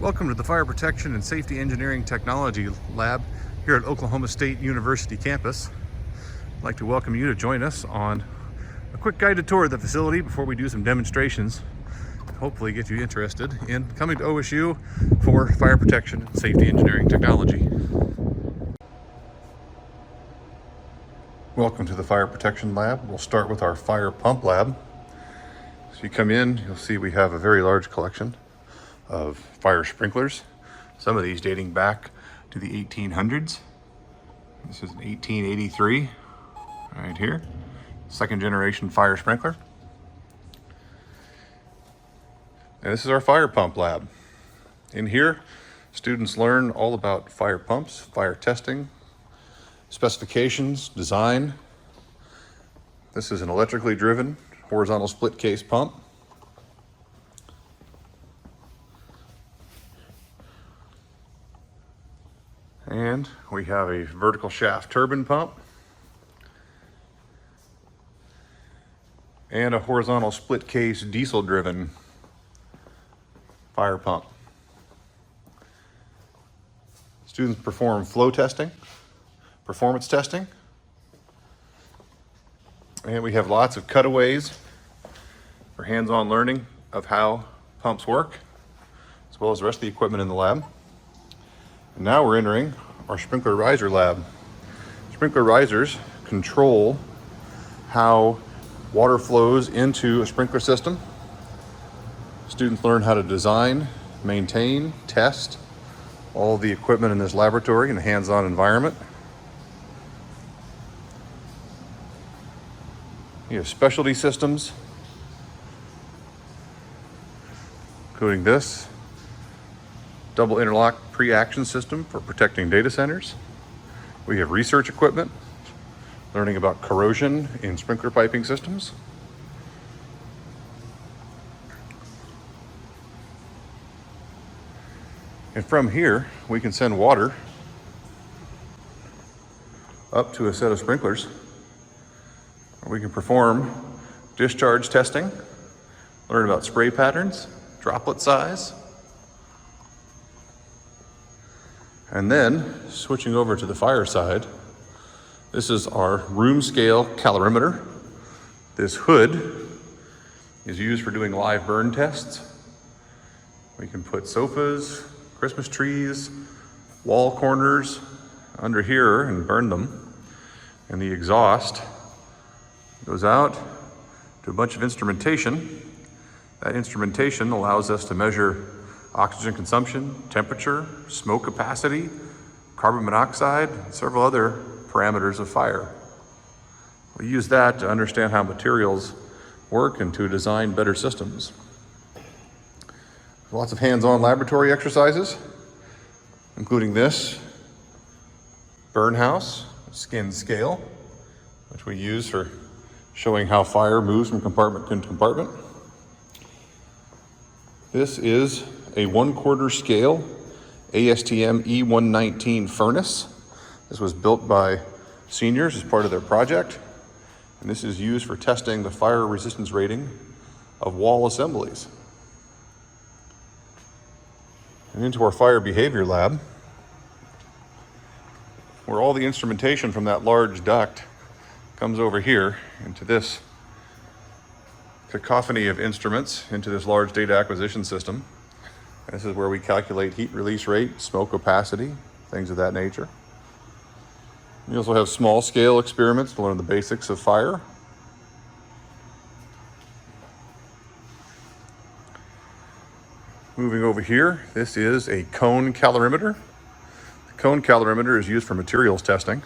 Welcome to the Fire Protection and Safety Engineering Technology Lab here at Oklahoma State University campus. I'd like to welcome you to join us on a quick guided tour of the facility before we do some demonstrations. Hopefully get you interested in coming to OSU for fire protection and safety engineering technology. Welcome to the Fire Protection Lab. We'll start with our fire pump lab. So you come in, you'll see we have a very large collection of fire sprinklers. Some of these dating back to the 1800s. This is an 1883 right here. Second generation fire sprinkler. And this is our fire pump lab. In here, students learn all about fire pumps, fire testing, specifications, design. This is an electrically driven horizontal split case pump. And we have a vertical shaft turbine pump and a horizontal split case diesel driven fire pump. Students perform flow testing, performance testing, and we have lots of cutaways for hands-on learning of how pumps work, as well as the rest of the equipment in the lab. And now we're entering our sprinkler riser lab. Sprinkler risers control how water flows into a sprinkler system. Students learn how to design, maintain, test all the equipment in this laboratory in a hands-on environment. You have specialty systems, including this double interlock pre-action system for protecting data centers. We have research equipment, learning about corrosion in sprinkler piping systems. And from here, we can send water up to a set of sprinklers. We can perform discharge testing, learn about spray patterns, droplet size, and then switching over to the fire side, this is our room scale calorimeter. This hood is used for doing live burn tests. We can put sofas, Christmas trees, wall corners under here and burn them. And the exhaust goes out to a bunch of instrumentation. That instrumentation allows us to measure oxygen consumption, temperature, smoke capacity, carbon monoxide, and several other parameters of fire. We use that to understand how materials work and to design better systems. Lots of hands-on laboratory exercises, including this burn house, skin scale, which we use for showing how fire moves from compartment to compartment. This is a 1/4 scale ASTM E119 furnace. This was built by seniors as part of their project, and this is used for testing the fire resistance rating of wall assemblies. And into our fire behavior lab, where all the instrumentation from that large duct comes over here into this cacophony of instruments into this large data acquisition system. This is where we calculate heat release rate, smoke opacity, things of that nature. We also have small scale experiments to learn the basics of fire. Moving over here, this is a cone calorimeter. The cone calorimeter is used for materials testing.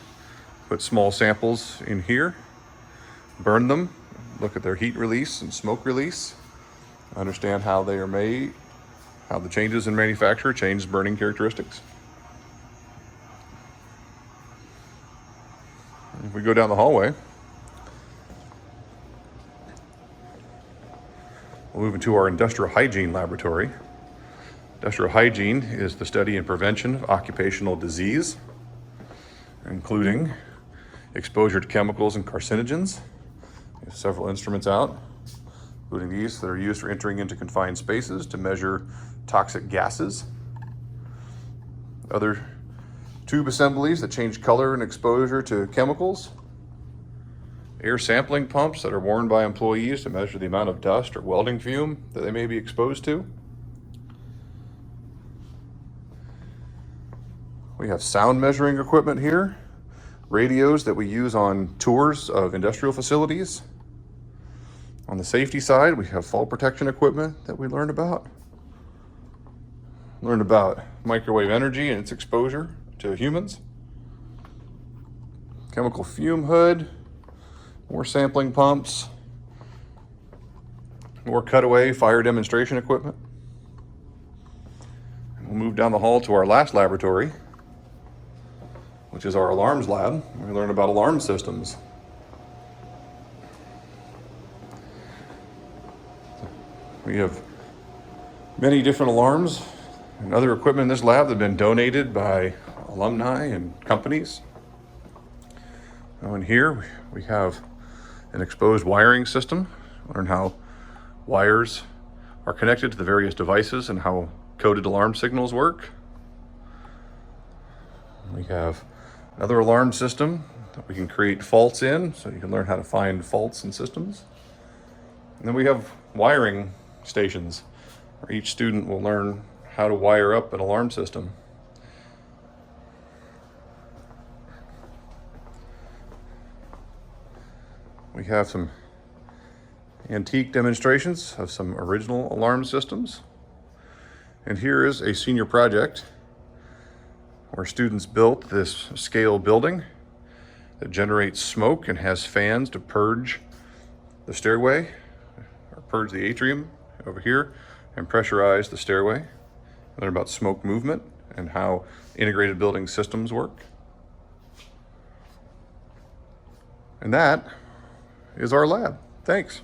Put small samples in here, burn them, look at their heat release and smoke release, understand how they are made, how the changes in manufacture change burning characteristics. If we go down the hallway, we'll move into our industrial hygiene laboratory. Industrial hygiene is the study and prevention of occupational disease, including exposure to chemicals and carcinogens. We have several instruments out, including these that are used for entering into confined spaces to measure toxic gases. other tube assemblies that change color and exposure to chemicals, air sampling pumps that are worn by employees to measure the amount of dust or welding fume that they may be exposed to. We have sound measuring equipment here, radios that we use on tours of industrial facilities. On the safety side, we have fall protection equipment that we learned about. Learned about microwave energy and its exposure to humans. Chemical fume hood, more sampling pumps, more cutaway fire demonstration equipment. And we'll move down the hall to our last laboratory, which is our alarms lab. We learn about alarm systems. We have many different alarms and other equipment in this lab that have been donated by alumni and companies. And here we have an exposed wiring system. Learn how wires are connected to the various devices and how coded alarm signals work. We have another alarm system that we can create faults in, so you can learn how to find faults in systems. And then we have wiring stations, where each student will learn how to wire up an alarm system. We have some antique demonstrations of some original alarm systems. And here is a senior project where students built this scale building that generates smoke and has fans to purge the stairway, or purge the atrium over here, and pressurize the stairway. Learn about smoke movement and how integrated building systems work. And that is our lab. Thanks.